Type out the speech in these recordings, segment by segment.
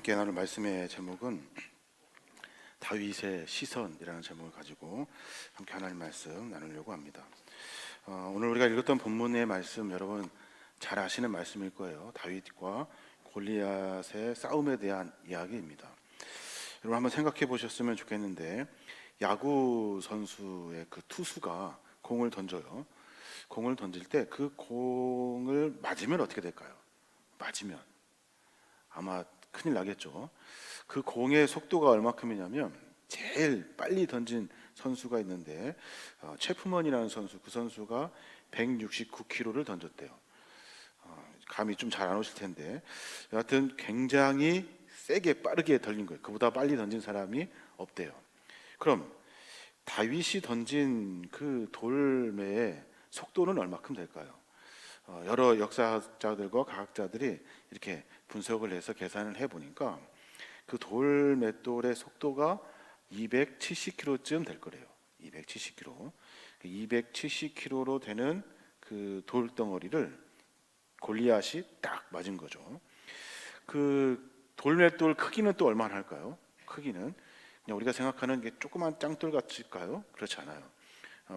함께 나눌 말씀의 제목은 다윗의 시선이라는 제목을 가지고 함께 하나님 말씀 나누려고 합니다. 오늘 우리가 읽었던 본문의 말씀 여러분 잘 아시는 말씀일 거예요. 다윗과 골리앗의 싸움에 대한 이야기입니다. 여러분 한번 생각해 보셨으면 좋겠는데, 야구 선수의 그 투수가 공을 던져요. 공을 던질 때 그 공을 맞으면 어떻게 될까요? 맞으면 아마 큰일 나겠죠. 그 공의 속도가 얼마큼이냐면, 제일 빨리 던진 선수가 있는데 체프먼이라는 선수, 그 선수가 169km를 던졌대요. 감이 좀 잘 안 오실 텐데, 여하튼 굉장히 세게 빠르게 던진 거예요. 그보다 빨리 던진 사람이 없대요. 그럼 다윗이 던진 그 돌매의 속도는 얼마큼 될까요? 여러 역사학자들과 과학자들이 이렇게 분석을 해서 계산을 해보니까 그 돌맷돌의 속도가 270km쯤 될 거래요. 270km. 270km로 되는 그 돌덩어리를 골리앗이 딱 맞은 거죠. 그 돌맷돌 크기는 또 얼마나 할까요? 크기는 그냥 우리가 생각하는 게 조그만 짱돌 같을까요? 그렇지 않아요.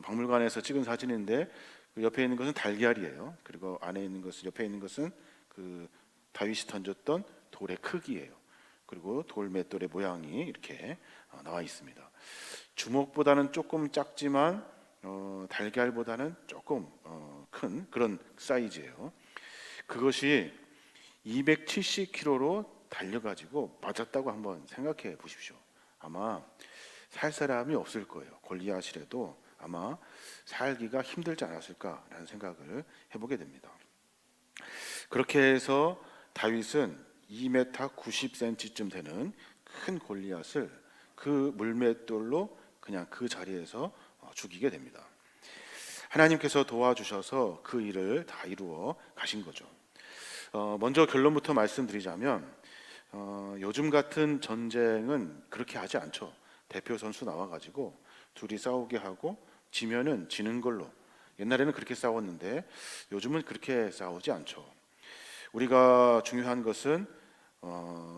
박물관에서 찍은 사진인데 그 옆에 있는 것은 달걀이에요. 그리고 안에 있는 것은, 옆에 있는 것은 그 다윗이 던졌던 돌의 크기예요. 그리고 돌맷돌의 모양이 이렇게 나와 있습니다. 주먹보다는 조금 작지만 달걀보다는 조금 큰 그런 사이즈예요. 그것이 270km로 달려가지고 맞았다고 한번 생각해 보십시오. 아마 살 사람이 없을 거예요. 골리앗이라도 아마 살기가 힘들지 않았을까라는 생각을 해보게 됩니다. 그렇게 해서 다윗은 2m 90cm쯤 되는 큰 골리앗을 그 물맷돌로 그냥 그 자리에서 죽이게 됩니다. 하나님께서 도와주셔서 그 일을 다 이루어 가신 거죠. 먼저 결론부터 말씀드리자면, 요즘 같은 전쟁은 그렇게 하지 않죠. 대표 선수 나와가지고 둘이 싸우게 하고 지면은 지는 걸로. 옛날에는 그렇게 싸웠는데 요즘은 그렇게 싸우지 않죠. 우리가 중요한 것은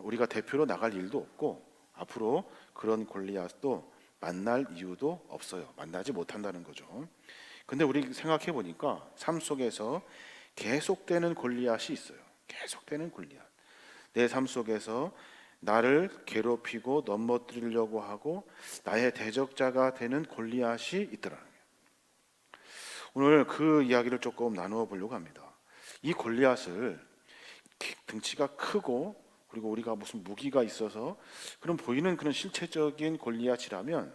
우리가 대표로 나갈 일도 없고 앞으로 그런 골리앗도 만날 이유도 없어요. 만나지 못한다는 거죠. 근데 우리 생각해 보니까 삶 속에서 계속되는 골리앗이 있어요. 계속되는 골리앗. 내 삶 속에서 나를 괴롭히고 넘어뜨리려고 하고 나의 대적자가 되는 골리앗이 있더라는 거예요. 오늘 그 이야기를 조금 나누어 보려고 합니다. 이 골리앗을 등치가 크고 그리고 우리가 무슨 무기가 있어서 그런 보이는 그런 실체적인 골리앗이라면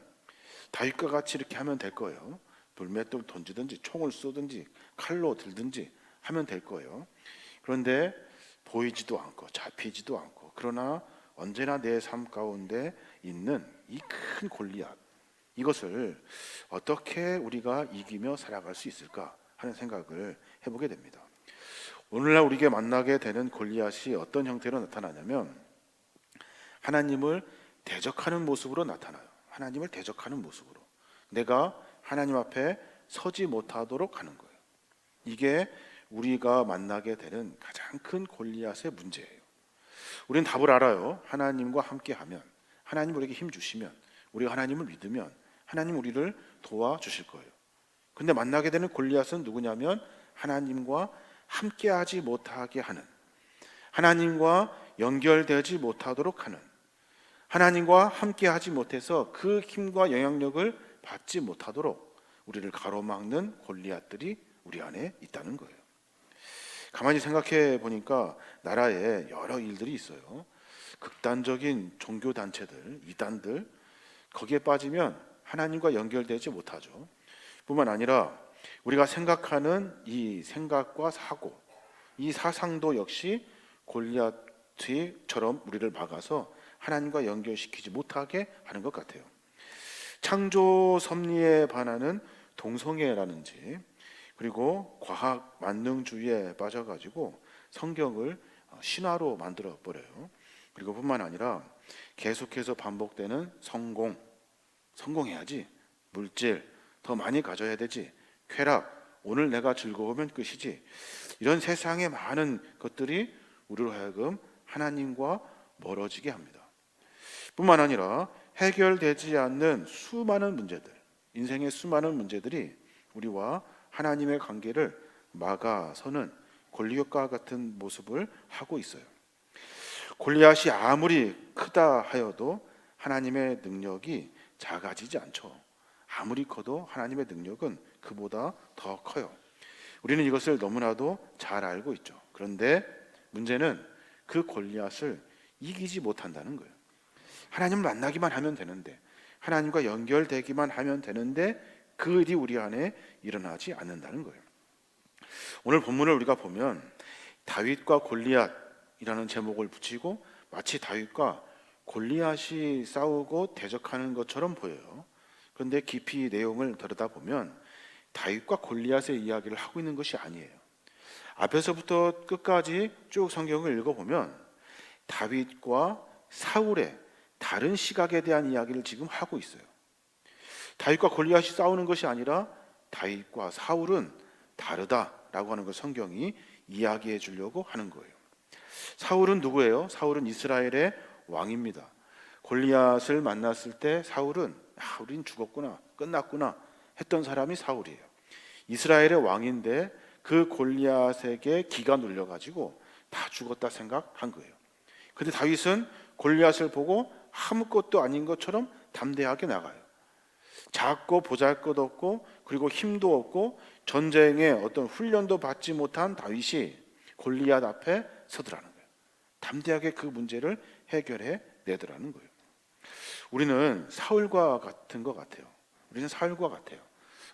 다윗과 같이 이렇게 하면 될 거예요. 돌맷돌 던지든지 총을 쏘든지 칼로 들든지 하면 될 거예요. 그런데 보이지도 않고 잡히지도 않고, 그러나 언제나 내 삶 가운데 있는 이 큰 골리앗, 이것을 어떻게 우리가 이기며 살아갈 수 있을까 하는 생각을 해보게 됩니다. 오늘날 우리에게 만나게 되는 골리앗이 어떤 형태로 나타나냐면, 하나님을 대적하는 모습으로 나타나요. 하나님을 대적하는 모습으로 내가 하나님 앞에 서지 못하도록 하는 거예요. 이게 우리가 만나게 되는 가장 큰 골리앗의 문제예요. 우리는 답을 알아요. 하나님과 함께하면, 하나님 우리에게 힘 주시면, 우리가 하나님을 믿으면 하나님 우리를 도와주실 거예요. 근데 만나게 되는 골리앗은 누구냐면, 하나님과 함께하지 못하게 하는, 하나님과 연결되지 못하도록 하는, 하나님과 함께하지 못해서 그 힘과 영향력을 받지 못하도록 우리를 가로막는 골리앗들이 우리 안에 있다는 거예요. 가만히 생각해 보니까 나라에 여러 일들이 있어요. 극단적인 종교 단체들, 이단들, 거기에 빠지면 하나님과 연결되지 못하죠. 뿐만 아니라 우리가 생각하는 이 생각과 사고, 이 사상도 역시 골리앗처럼 우리를 막아서 하나님과 연결시키지 못하게 하는 것 같아요. 창조 섭리에 반하는 동성애라든지, 그리고 과학 만능주의에 빠져가지고 성경을 신화로 만들어 버려요. 그리고 뿐만 아니라 계속해서 반복되는 성공해야지, 물질 더 많이 가져야 되지, 쾌락, 오늘 내가 즐거우면 끝이지, 이런 세상의 많은 것들이 우리로 하여금 하나님과 멀어지게 합니다. 뿐만 아니라 해결되지 않는 수많은 문제들, 인생의 수많은 문제들이 우리와 하나님의 관계를 막아서는 골리앗과 같은 모습을 하고 있어요. 골리앗이 아무리 크다 하여도 하나님의 능력이 작아지지 않죠. 아무리 커도 하나님의 능력은 그보다 더 커요. 우리는 이것을 너무나도 잘 알고 있죠. 그런데 문제는 그 골리앗을 이기지 못한다는 거예요. 하나님을 만나기만 하면 되는데, 하나님과 연결되기만 하면 되는데 그 일이 우리 안에 일어나지 않는다는 거예요. 오늘 본문을 우리가 보면 다윗과 골리앗이라는 제목을 붙이고 마치 다윗과 골리앗이 싸우고 대적하는 것처럼 보여요. 그런데 깊이 내용을 들여다보면 다윗과 골리앗의 이야기를 하고 있는 것이 아니에요. 앞에서부터 끝까지 쭉 성경을 읽어보면 다윗과 사울의 다른 시각에 대한 이야기를 지금 하고 있어요. 다윗과 골리앗이 싸우는 것이 아니라 다윗과 사울은 다르다라고 하는 걸 성경이 이야기해 주려고 하는 거예요. 사울은 누구예요? 사울은 이스라엘의 왕입니다. 골리앗을 만났을 때 사울은 우린 죽었구나, 끝났구나 했던 사람이 사울이에요. 이스라엘의 왕인데 그 골리앗에게 기가 눌려가지고 다 죽었다 생각한 거예요. 그런데 다윗은 골리앗을 보고 아무것도 아닌 것처럼 담대하게 나가요. 작고 보잘것없고 그리고 힘도 없고 전쟁에 어떤 훈련도 받지 못한 다윗이 골리앗 앞에 서더라는 거예요. 담대하게 그 문제를 해결해 내더라는 거예요. 우리는 사울과 같은 것 같아요. 우리는 사울과 같아요.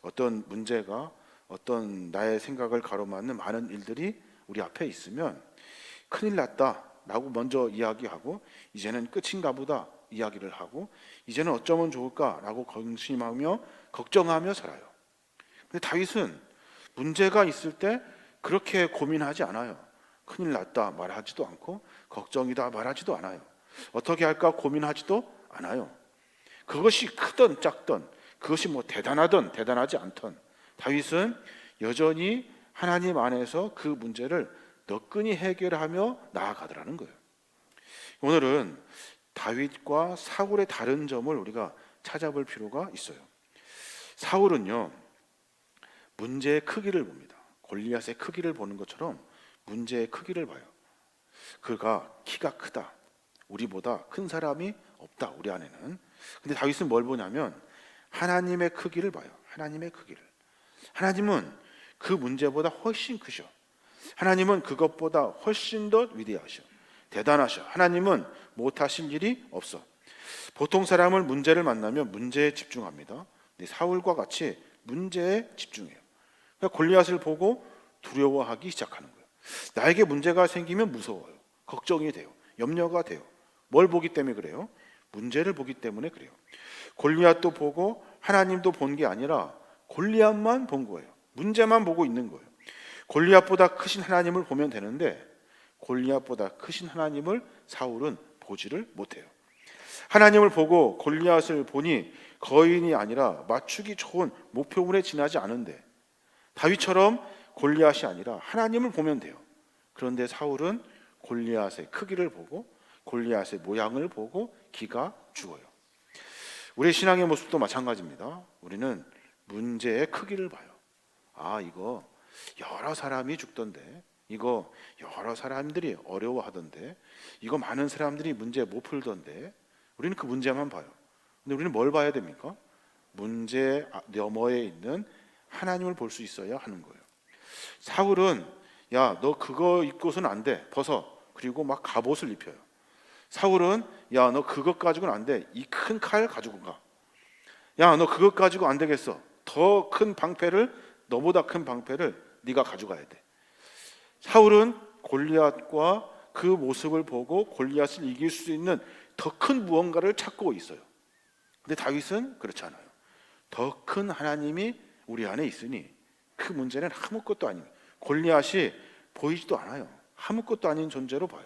어떤 문제가, 어떤 나의 생각을 가로막는 많은 일들이 우리 앞에 있으면 큰일 났다 라고 먼저 이야기하고 이제는 끝인가 보다 이야기를 하고 이제는 어쩌면 좋을까 라고 근심하며 걱정하며 살아요. 근데 다윗은 문제가 있을 때 그렇게 고민하지 않아요. 큰일 났다 말하지도 않고 걱정이다 말하지도 않아요. 어떻게 할까 고민하지도 않아요. 그것이 크든 작든, 그것이 뭐 대단하든 대단하지 않든 다윗은 여전히 하나님 안에서 그 문제를 너끈히 해결하며 나아가더라는 거예요. 오늘은 다윗과 사울의 다른 점을 우리가 찾아볼 필요가 있어요. 사울은요, 문제의 크기를 봅니다. 골리앗의 크기를 보는 것처럼 문제의 크기를 봐요. 그가 키가 크다. 우리보다 큰 사람이 없다. 우리 안에는. 근데 다윗은 뭘 보냐면 하나님의 크기를 봐요. 하나님의 크기를. 하나님은 그 문제보다 훨씬 크셔. 하나님은 그것보다 훨씬 더 위대하셔. 대단하셔. 하나님은 못하실 일이 없어. 보통 사람은 문제를 만나면 문제에 집중합니다. 근데 사울과 같이 문제에 집중해요. 그러니까 골리앗을 보고 두려워하기 시작하는 거예요. 나에게 문제가 생기면 무서워요. 걱정이 돼요. 염려가 돼요. 뭘 보기 때문에 그래요? 문제를 보기 때문에 그래요. 골리앗도 보고 하나님도 본 게 아니라 골리앗만 본 거예요. 문제만 보고 있는 거예요. 골리앗보다 크신 하나님을 보면 되는데 골리앗보다 크신 하나님을 사울은 보지를 못해요. 하나님을 보고 골리앗을 보니 거인이 아니라 맞추기 좋은 목표물에 지나지 않은데 다윗처럼 골리앗이 아니라 하나님을 보면 돼요. 그런데 사울은 골리앗의 크기를 보고 골리앗의 모양을 보고 기가 죽어요. 우리 신앙의 모습도 마찬가지입니다. 우리는 문제의 크기를 봐요. 이거 여러 사람이 죽던데, 이거 여러 사람들이 어려워하던데, 이거 많은 사람들이 문제 못 풀던데, 우리는 그 문제만 봐요. 근데 우리는 뭘 봐야 됩니까? 문제 너머에 있는 하나님을 볼 수 있어야 하는 거예요. 사울은 야, 너 그거 입고서는 안 돼. 벗어. 그리고 막 갑옷을 입혀요. 사울은 야, 너 그것 가지고는 안 돼. 이 큰 칼 가지고 가. 야, 너 그것 가지고 안 되겠어. 더 큰 방패를, 너보다 큰 방패를 네가 가져가야 돼. 사울은 골리앗과 그 모습을 보고 골리앗을 이길 수 있는 더 큰 무언가를 찾고 있어요. 근데 다윗은 그렇지 않아요. 더 큰 하나님이 우리 안에 있으니 그 문제는 아무것도 아닙니다. 골리앗이 보이지도 않아요. 아무것도 아닌 존재로 봐요.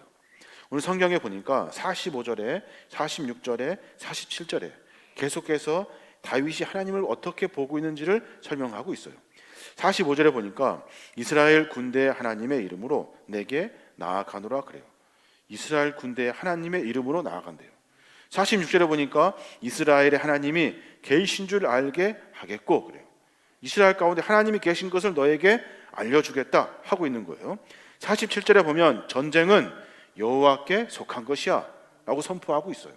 오늘 성경에 보니까 45절에 46절에 47절에 계속해서 다윗이 하나님을 어떻게 보고 있는지를 설명하고 있어요. 45절에 보니까 이스라엘 군대 하나님의 이름으로 내게 나아가노라 그래요. 이스라엘 군대에 하나님의 이름으로 나아간대요. 46절에 보니까 이스라엘의 하나님이 계신 줄 알게 하겠고 그래요. 이스라엘 가운데 하나님이 계신 것을 너에게 알려주겠다 하고 있는 거예요. 47절에 보면 전쟁은 여호와께 속한 것이야 라고 선포하고 있어요.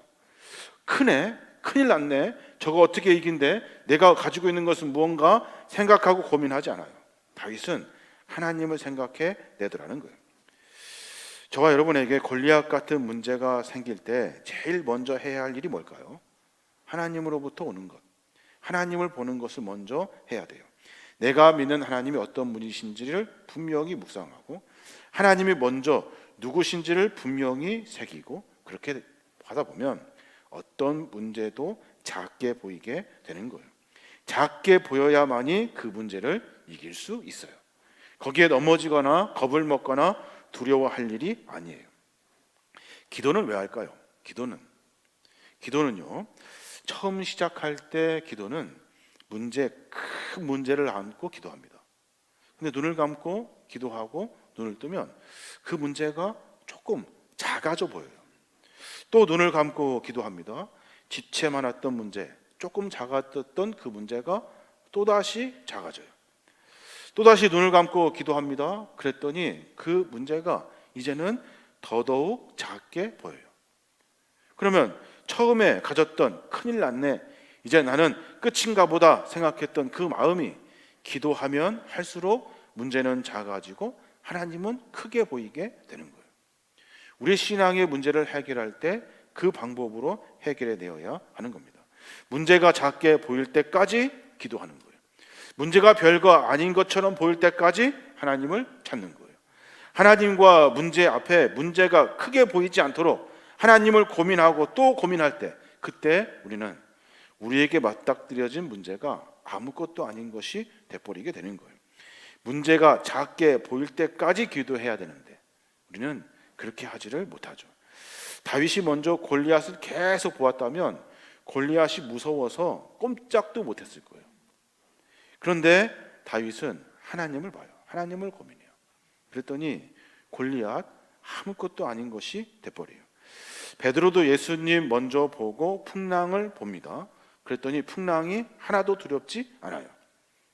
크네, 큰일 났네, 저거 어떻게 이긴대, 내가 가지고 있는 것은 무언가 생각하고 고민하지 않아요. 다윗은 하나님을 생각해 내더라는 거예요. 저와 여러분에게 골리앗 같은 문제가 생길 때 제일 먼저 해야 할 일이 뭘까요? 하나님으로부터 오는 것, 하나님을 보는 것을 먼저 해야 돼요. 내가 믿는 하나님이 어떤 분이신지를 분명히 묵상하고 하나님이 먼저 누구신지를 분명히 새기고 그렇게 하다 보면 어떤 문제도 작게 보이게 되는 거예요. 작게 보여야만이 그 문제를 이길 수 있어요. 거기에 넘어지거나 겁을 먹거나 두려워할 일이 아니에요. 기도는 왜 할까요? 기도는요, 처음 시작할 때 기도는 큰 문제를 안고 기도합니다. 근데 눈을 감고 기도하고 눈을 뜨면 그 문제가 조금 작아져 보여요. 또 눈을 감고 기도합니다. 지체 많았던 문제, 조금 작았던 그 문제가 또다시 작아져요. 또다시 눈을 감고 기도합니다. 그랬더니 그 문제가 이제는 더더욱 작게 보여요. 그러면 처음에 가졌던 큰일 났네, 이제 나는 끝인가 보다 생각했던 그 마음이 기도하면 할수록 문제는 작아지고 하나님은 크게 보이게 되는 거예요. 우리 신앙의 문제를 해결할 때 그 방법으로 해결해 내어야 하는 겁니다. 문제가 작게 보일 때까지 기도하는 거예요. 문제가 별거 아닌 것처럼 보일 때까지 하나님을 찾는 거예요. 하나님과 문제 앞에 문제가 크게 보이지 않도록 하나님을 고민하고 또 고민할 때, 그때 우리는 우리에게 맞닥뜨려진 문제가 아무것도 아닌 것이 돼버리게 되는 거예요. 문제가 작게 보일 때까지 기도해야 되는데 우리는 그렇게 하지를 못하죠. 다윗이 먼저 골리앗을 계속 보았다면 골리앗이 무서워서 꼼짝도 못했을 거예요. 그런데 다윗은 하나님을 봐요. 하나님을 고민해요. 그랬더니 골리앗 아무것도 아닌 것이 돼버려요. 베드로도 예수님 먼저 보고 풍랑을 봅니다. 그랬더니 풍랑이 하나도 두렵지 않아요.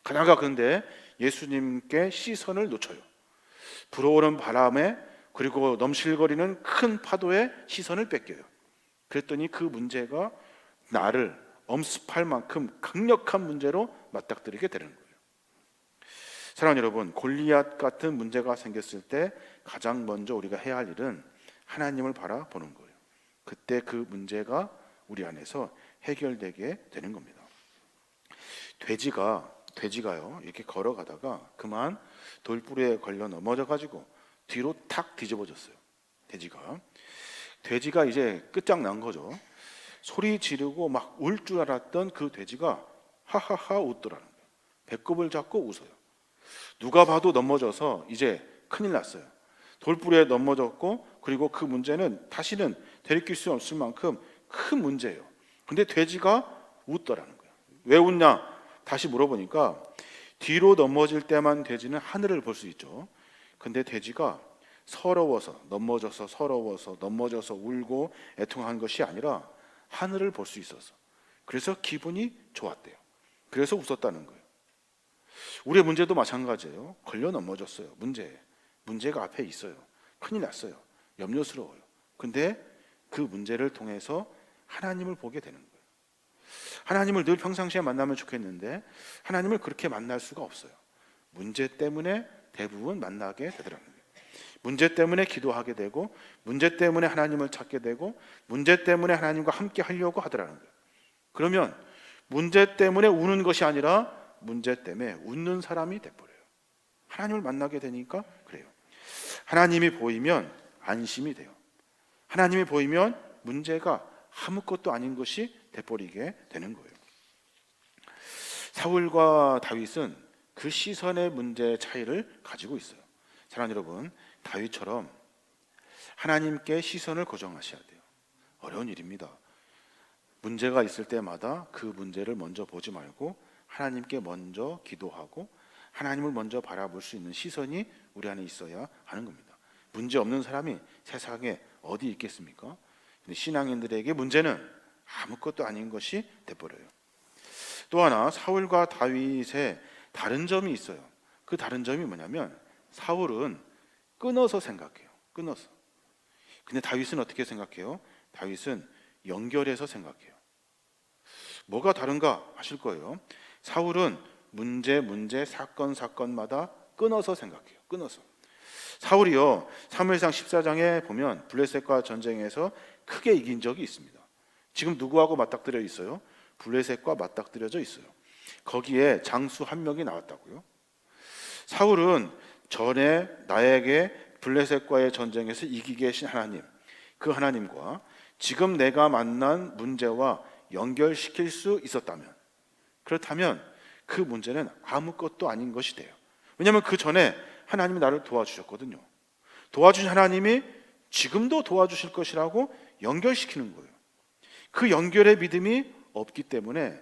가다가 근데 예수님께 시선을 놓쳐요. 불어오는 바람에 그리고 넘실거리는 큰 파도에 시선을 뺏겨요. 그랬더니 그 문제가 나를 엄습할 만큼 강력한 문제로 맞닥뜨리게 되는 거예요. 사랑하는 여러분, 골리앗 같은 문제가 생겼을 때 가장 먼저 우리가 해야 할 일은 하나님을 바라보는 거예요. 그때 그 문제가 우리 안에서 해결되게 되는 겁니다. 돼지가요, 이렇게 걸어가다가 그만 돌부리에 걸려 넘어져가지고 뒤로 탁 뒤집어졌어요. 돼지가 이제 끝장난 거죠. 소리 지르고 막 울 줄 알았던 그 돼지가 하하하 웃더라는 거예요. 배꼽을 잡고 웃어요. 누가 봐도 넘어져서 이제 큰일 났어요. 돌부리에 넘어졌고 그리고 그 문제는 다시는 되돌릴 수 없을 만큼 큰 문제예요. 근데 돼지가 웃더라는 거예요. 왜 웃냐? 다시 물어보니까 뒤로 넘어질 때만 돼지는 하늘을 볼 수 있죠. 근데 돼지가 넘어져서 울고 애통한 것이 아니라 하늘을 볼 수 있어서, 그래서 기분이 좋았대요. 그래서 웃었다는 거예요. 우리의 문제도 마찬가지예요. 걸려 넘어졌어요. 문제가 앞에 있어요. 큰일 났어요. 염려스러워요. 근데 그 문제를 통해서 하나님을 보게 되는 거예요. 하나님을 늘 평상시에 만나면 좋겠는데 하나님을 그렇게 만날 수가 없어요. 문제 때문에 대부분 만나게 되더라고요. 문제 때문에 기도하게 되고 문제 때문에 하나님을 찾게 되고 문제 때문에 하나님과 함께 하려고 하더라는 거예요. 그러면 문제 때문에 우는 것이 아니라 문제 때문에 웃는 사람이 돼버려요. 하나님을 만나게 되니까 그래요. 하나님이 보이면 안심이 돼요. 하나님이 보이면 문제가 아무것도 아닌 것이 돼버리게 되는 거예요. 사울과 다윗은 그 시선의 문제 차이를 가지고 있어요. 사랑하는 여러분, 다윗처럼 하나님께 시선을 고정하셔야 돼요. 어려운 일입니다. 문제가 있을 때마다 그 문제를 먼저 보지 말고 하나님께 먼저 기도하고 하나님을 먼저 바라볼 수 있는 시선이 우리 안에 있어야 하는 겁니다. 문제 없는 사람이 세상에 어디 있겠습니까? 근데 신앙인들에게 문제는 아무것도 아닌 것이 돼버려요. 또 하나 사울과 다윗의 다른 점이 있어요. 그 다른 점이 뭐냐면 사울은 끊어서 생각해요. 끊어서. 근데 다윗은 어떻게 생각해요? 다윗은 연결해서 생각해요. 뭐가 다른가 하실 거예요. 사울은 문제 사건마다 끊어서 생각해요. 끊어서. 사울이요, 사무엘상 14장에 보면 블레셋과 전쟁에서 크게 이긴 적이 있습니다. 지금 누구하고 맞닥뜨려 있어요? 블레셋과 맞닥뜨려져 있어요. 거기에 장수 한 명이 나왔다고요. 사울은 전에 나에게 블레셋과의 전쟁에서 이기게 하신 하나님, 그 하나님과 지금 내가 만난 문제와 연결시킬 수 있었다면, 그렇다면 그 문제는 아무것도 아닌 것이 돼요. 왜냐하면 그 전에 하나님이 나를 도와주셨거든요. 도와주신 하나님이 지금도 도와주실 것이라고 연결시키는 거예요. 그 연결의 믿음이 없기 때문에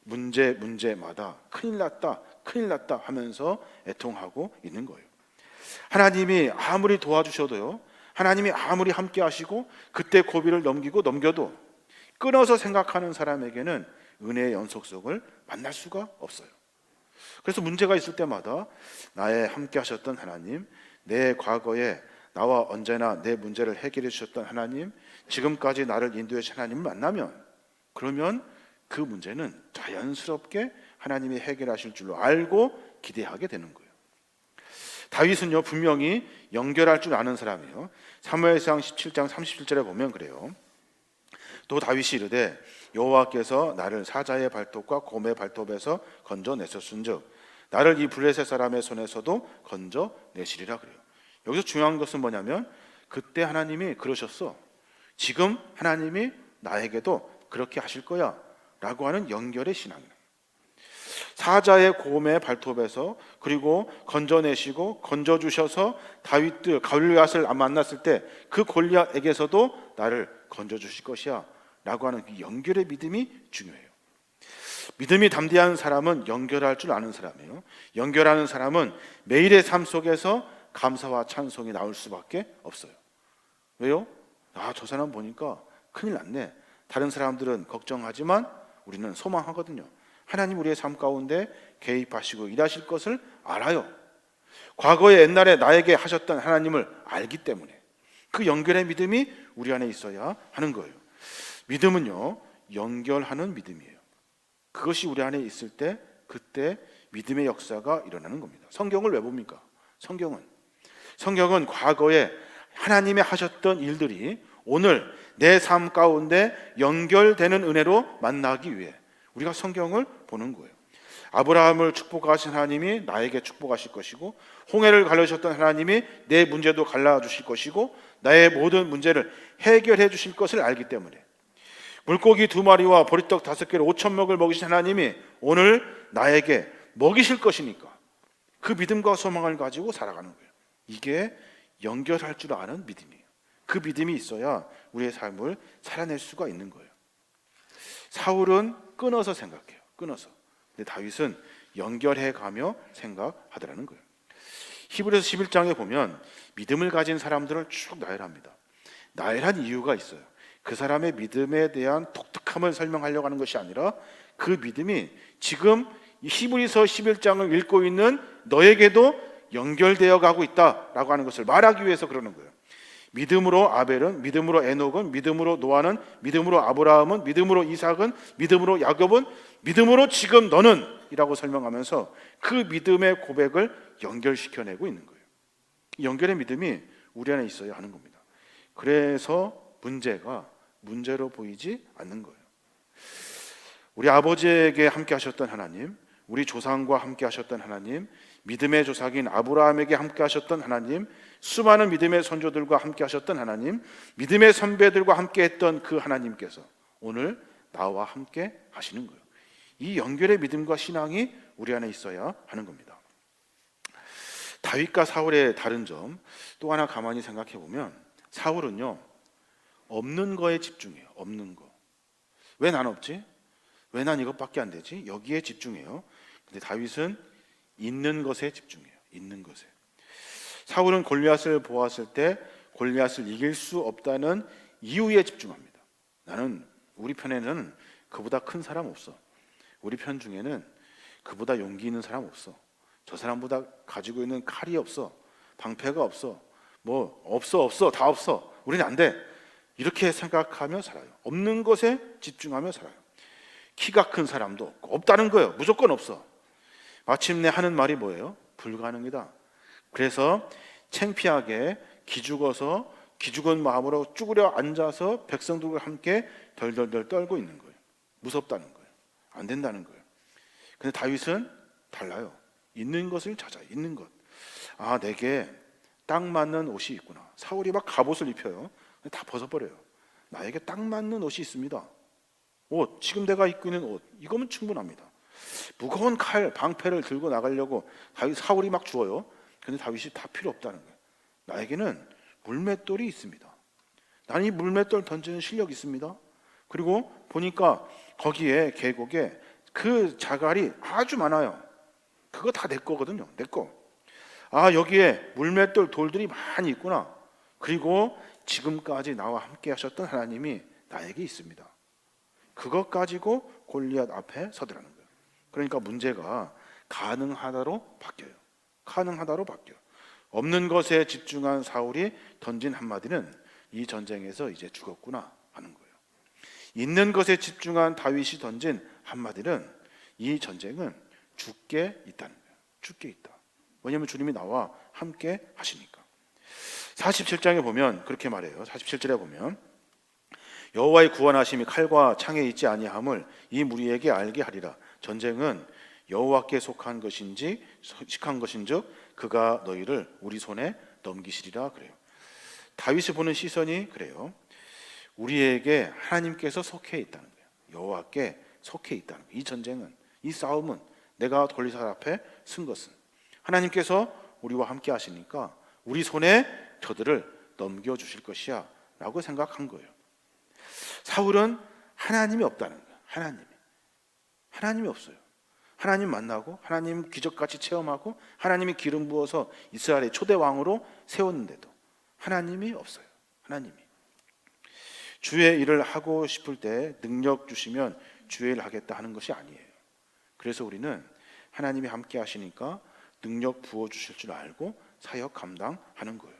문제마다 큰일 났다 하면서 애통하고 있는 거예요. 하나님이 아무리 도와주셔도요, 하나님이 아무리 함께 하시고 그때 고비를 넘겨도 끊어서 생각하는 사람에게는 은혜의 연속성을 만날 수가 없어요. 그래서 문제가 있을 때마다 나의 함께 하셨던 하나님, 내 과거에 나와 언제나 내 문제를 해결해 주셨던 하나님, 지금까지 나를 인도해 주신 하나님을 만나면, 그러면 그 문제는 자연스럽게 하나님이 해결하실 줄로 알고 기대하게 되는 거예요. 다윗은요, 분명히 연결할 줄 아는 사람이에요. 사무엘상 17장 37절에 보면 그래요. 또 다윗이 이르되 여호와께서 나를 사자의 발톱과 곰의 발톱에서 건져내셨은즉 나를 이 블레셋 사람의 손에서도 건져내시리라 그래요. 여기서 중요한 것은 뭐냐면 그때 하나님이 그러셨어, 지금 하나님이 나에게도 그렇게 하실 거야 라고 하는 연결의 신앙이에요. 사자의 곰의 발톱에서, 그리고 건져내시고 건져주셔서 다윗들 골리앗을 만났을 때 그 골리앗에게서도 나를 건져주실 것이야 라고 하는 그 연결의 믿음이 중요해요. 믿음이 담대한 사람은 연결할 줄 아는 사람이에요. 연결하는 사람은 매일의 삶 속에서 감사와 찬송이 나올 수밖에 없어요. 왜요? 저 사람 보니까 큰일 났네. 다른 사람들은 걱정하지만 우리는 소망하거든요. 하나님 우리의 삶 가운데 개입하시고 일하실 것을 알아요. 과거에 옛날에 나에게 하셨던 하나님을 알기 때문에 그 연결의 믿음이 우리 안에 있어야 하는 거예요. 믿음은요, 연결하는 믿음이에요. 그것이 우리 안에 있을 때 그때 믿음의 역사가 일어나는 겁니다. 성경을 왜 봅니까? 성경은 과거에 하나님이 하셨던 일들이 오늘 내 삶 가운데 연결되는 은혜로 만나기 위해 우리가 성경을 보는 거예요. 아브라함을 축복하신 하나님이 나에게 축복하실 것이고, 홍해를 갈라주셨던 하나님이 내 문제도 갈라주실 것이고, 나의 모든 문제를 해결해 주실 것을 알기 때문에, 물고기 2마리와 보리떡 5개를 5,000명을 먹이신 하나님이 오늘 나에게 먹이실 것이니까 그 믿음과 소망을 가지고 살아가는 거예요. 이게 연결할 줄 아는 믿음이에요. 그 믿음이 있어야 우리의 삶을 살아낼 수가 있는 거예요. 사울은 끊어서 생각해요. 끊어서. 근데 다윗은 연결해 가며 생각하더라는 거예요. 히브리서 11장에 보면 믿음을 가진 사람들을 쭉 나열합니다. 나열한 이유가 있어요. 그 사람의 믿음에 대한 독특함을 설명하려고 하는 것이 아니라 그 믿음이 지금 히브리서 11장을 읽고 있는 너에게도 연결되어 가고 있다라고 하는 것을 말하기 위해서 그러는 거예요. 믿음으로 아벨은, 믿음으로 에녹은, 믿음으로 노아는, 믿음으로 아브라함은, 믿음으로 이삭은, 믿음으로 야곱은, 믿음으로 지금 너는 이라고 설명하면서 그 믿음의 고백을 연결시켜내고 있는 거예요. 연결의 믿음이 우리 안에 있어야 하는 겁니다. 그래서 문제가 문제로 보이지 않는 거예요. 우리 아버지에게 함께 하셨던 하나님, 우리 조상과 함께 하셨던 하나님, 믿음의 조상인 아브라함에게 함께 하셨던 하나님, 수많은 믿음의 선조들과 함께 하셨던 하나님, 믿음의 선배들과 함께 했던 그 하나님께서 오늘 나와 함께 하시는 거예요. 이 연결의 믿음과 신앙이 우리 안에 있어야 하는 겁니다. 다윗과 사울의 다른 점 또 하나 가만히 생각해 보면, 사울은요, 없는 거에 집중해요. 없는 거. 왜 난 없지? 왜 난 이것밖에 안 되지? 여기에 집중해요. 근데 다윗은 있는 것에 집중해요. 있는 것에. 사울은 골리앗을 보았을 때 골리앗을 이길 수 없다는 이유에 집중합니다. 나는 우리 편에는 그보다 큰 사람 없어. 우리 편 중에는 그보다 용기 있는 사람 없어. 저 사람보다 가지고 있는 칼이 없어. 방패가 없어. 뭐 없어 다 없어. 우리는 안 돼. 이렇게 생각하며 살아요. 없는 것에 집중하며 살아요. 키가 큰 사람도 없고 없다는 거예요. 무조건 없어. 마침내 하는 말이 뭐예요? 불가능이다. 그래서 창피하게 기죽은 마음으로 쭈그려 앉아서 백성들과 함께 덜덜덜 떨고 있는 거예요. 무섭다는 거예요. 안 된다는 거예요. 근데 다윗은 달라요. 있는 것을 찾아요. 있는 것. 아, 내게 딱 맞는 옷이 있구나. 사울이 막 갑옷을 입혀요. 다 벗어버려요. 나에게 딱 맞는 옷이 있습니다. 옷, 지금 내가 입고 있는 옷, 이거면 충분합니다. 무거운 칼, 방패를 들고 나가려고 사울이 막 주어요. 근데 다윗이 다 필요 없다는 거예요. 나에게는 물맷돌이 있습니다. 나는 이 물맷돌 던지는 실력이 있습니다. 그리고 보니까 거기에 계곡에 그 자갈이 아주 많아요. 그거 다 내 거거든요. 내 거. 아, 여기에 물맷돌 돌들이 많이 있구나. 그리고 지금까지 나와 함께 하셨던 하나님이 나에게 있습니다. 그것 가지고 골리앗 앞에 서더라는 거예요. 그러니까 문제가 가능하다로 바뀌어요. 가능하다로 바뀌어요. 없는 것에 집중한 사울이 던진 한마디는 이 전쟁에서 이제 죽었구나 하는 거예요. 있는 것에 집중한 다윗이 던진 한마디는 이 전쟁은 죽게 있다는 거예요. 죽게 있다. 왜냐하면 주님이 나와 함께 하시니까. 47장에 보면 그렇게 말해요. 47절에 보면 여호와의 구원하심이 칼과 창에 있지 아니함을 이 무리에게 알게 하리라. 전쟁은 여호와께 속한 것인지 식한 것인즉 그가 너희를 우리 손에 넘기시리라 그래요. 다윗이 보는 시선이 그래요. 우리에게 하나님께서 속해 있다는 거예요. 여호와께 속해 있다는 거예요. 이 전쟁은, 이 싸움은, 내가 골리앗 앞에 쓴 것은 하나님께서 우리와 함께 하시니까 우리 손에 저들을 넘겨주실 것이야 라고 생각한 거예요. 사울은 하나님이 없다는 거예요. 하나님이 없어요. 하나님 만나고 하나님 기적같이 체험하고 하나님이 기름 부어서 이스라엘의 초대 왕으로 세웠는데도 하나님이 없어요. 하나님이. 주의 일을 하고 싶을 때 능력 주시면 주의 일을 하겠다 하는 것이 아니에요. 그래서 우리는 하나님이 함께 하시니까 능력 부어 주실 줄 알고 사역 감당하는 거예요.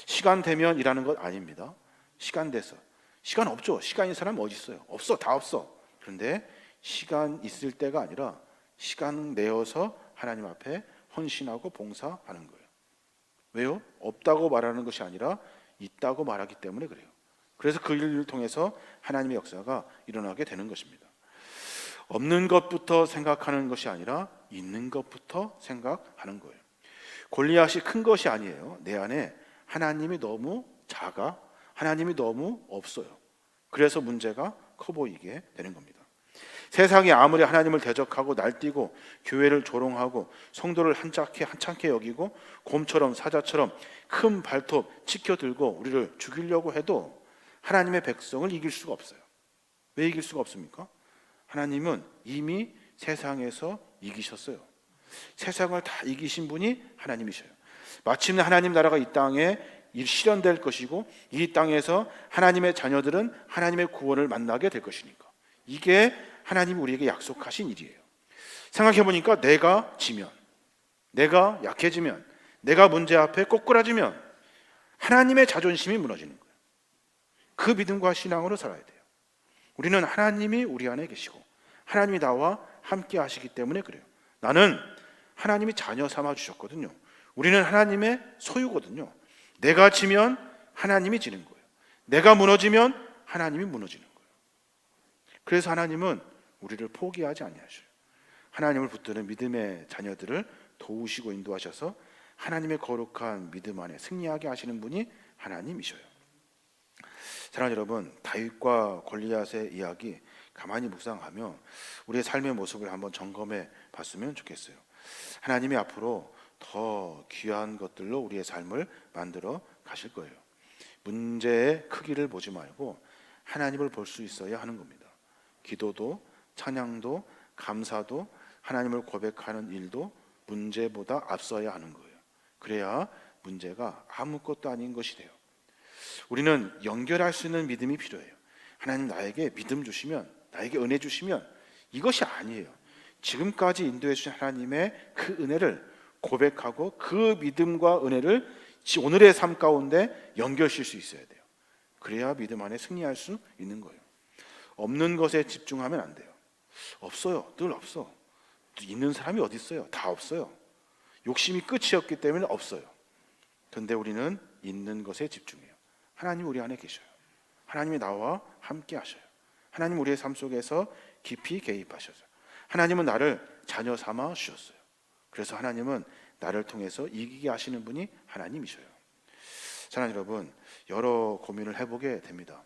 시간 되면 일하는 것 아닙니다. 시간 돼서. 시간 없죠. 시간 있는 사람 어디 있어요? 없어. 다 없어. 그런데 시간 있을 때가 아니라 시간 내어서 하나님 앞에 헌신하고 봉사하는 거예요. 왜요? 없다고 말하는 것이 아니라 있다고 말하기 때문에 그래요. 그래서 그 일을 통해서 하나님의 역사가 일어나게 되는 것입니다. 없는 것부터 생각하는 것이 아니라 있는 것부터 생각하는 거예요. 골리앗이 큰 것이 아니에요. 내 안에 하나님이 너무 작아, 하나님이 너무 없어요. 그래서 문제가 커 보이게 되는 겁니다. 세상이 아무리 하나님을 대적하고 날뛰고 교회를 조롱하고 성도를 한창케 여기고 곰처럼 사자처럼 큰 발톱 치켜들고 우리를 죽이려고 해도 하나님의 백성을 이길 수가 없어요. 왜 이길 수가 없습니까? 하나님은 이미 세상에서 이기셨어요. 세상을 다 이기신 분이 하나님이셔요. 마침내 하나님 나라가 이 땅에 실현될 것이고 이 땅에서 하나님의 자녀들은 하나님의 구원을 만나게 될 것이니까 이게 하나님이 우리에게 약속하신 일이에요. 생각해 보니까 내가 지면, 내가 약해지면, 내가 문제 앞에 꼬꾸라지면 하나님의 자존심이 무너지는 거예요. 그 믿음과 신앙으로 살아야 돼요. 우리는 하나님이 우리 안에 계시고 하나님이 나와 함께 하시기 때문에 그래요. 나는 하나님이 자녀 삼아 주셨거든요. 우리는 하나님의 소유거든요. 내가 지면 하나님이 지는 거예요. 내가 무너지면 하나님이 무너지는 거예요. 그래서 하나님은 우리를 포기하지 아니하셔요. 하나님을 붙드는 믿음의 자녀들을 도우시고 인도하셔서 하나님의 거룩한 믿음 안에 승리하게 하시는 분이 하나님이셔요. 사랑하는 여러분, 다윗과 골리앗의 이야기 가만히 묵상하며 우리의 삶의 모습을 한번 점검해 봤으면 좋겠어요. 하나님이 앞으로 더 귀한 것들로 우리의 삶을 만들어 가실 거예요. 문제의 크기를 보지 말고 하나님을 볼 수 있어야 하는 겁니다. 기도도 찬양도 감사도 하나님을 고백하는 일도 문제보다 앞서야 하는 거예요. 그래야 문제가 아무것도 아닌 것이 돼요. 우리는 연결할 수 있는 믿음이 필요해요. 하나님 나에게 믿음 주시면, 나에게 은혜 주시면 이것이 아니에요. 지금까지 인도해 주신 하나님의 그 은혜를 고백하고 그 믿음과 은혜를 오늘의 삶 가운데 연결실 수 있어야 돼요. 그래야 믿음 안에 승리할 수 있는 거예요. 없는 것에 집중하면 안 돼요. 없어요. 늘 없어. 있는 사람이 어디 있어요? 다 없어요. 욕심이 끝이 없기 때문에 없어요. 그런데 우리는 있는 것에 집중해요. 하나님 우리 안에 계셔요. 하나님이 나와 함께 하셔요. 하나님 우리의 삶 속에서 깊이 개입하셔서 하나님은 나를 자녀 삼아 주셨어요. 그래서 하나님은 나를 통해서 이기게 하시는 분이 하나님이셔요. 사랑하는 여러분, 여러 고민을 해보게 됩니다.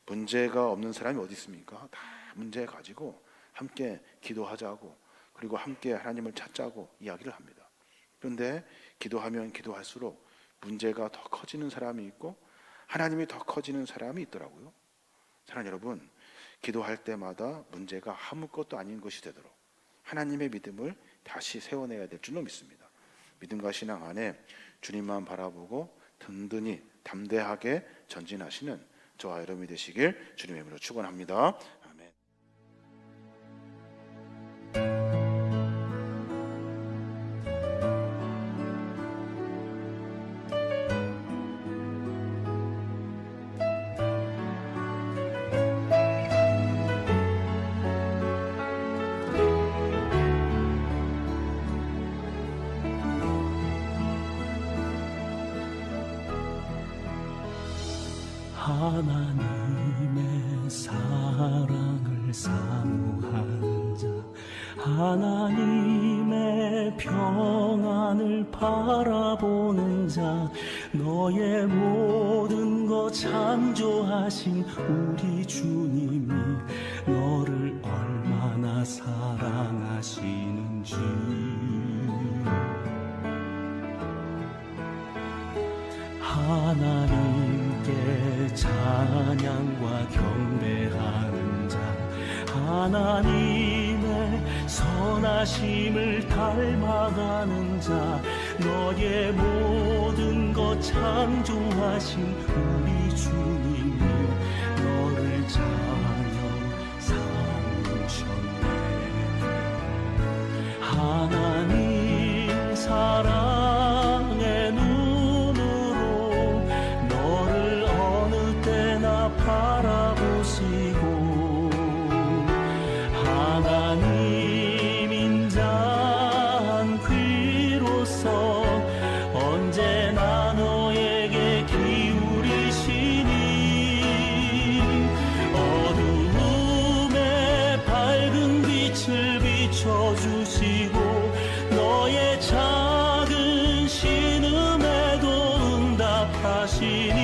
문제가 없는 사람이 어디 있습니까? 다 문제 가지고 함께 기도하자고, 그리고 함께 하나님을 찾자고 이야기를 합니다. 그런데 기도하면 기도할수록 문제가 더 커지는 사람이 있고 하나님이 더 커지는 사람이 있더라고요. 사랑하는 여러분, 기도할 때마다 문제가 아무것도 아닌 것이 되도록 하나님의 믿음을 다시 세워내야 될 줄로 믿습니다. 믿음과 신앙 안에 주님만 바라보고 든든히 담대하게 전진하시는 저와 여러분이 되시길 주님의 이름으로 축원합니다. 아멘. 하나님의 사랑을 사모한 자, 하나님의 평안을 바라보는 자, 너의 모든 것 창조하신 우리 주님이 너를 얼마나 사랑하시는지 하나님께 찬양과 경배하는 자, 하나님의 선하심을 닮아가는 자, 너의 모든 것 창조하신 우리 주님이 너를 자녀 삼으셨네. 하나님 사랑의 눈으로 너를 어느 때나 바라보시고 하나님 인자한 귀로서 언제나 너에게 기울이시니 어두움에 밝은 빛을 비춰주시고 너의 작은 신음에도 응답하시니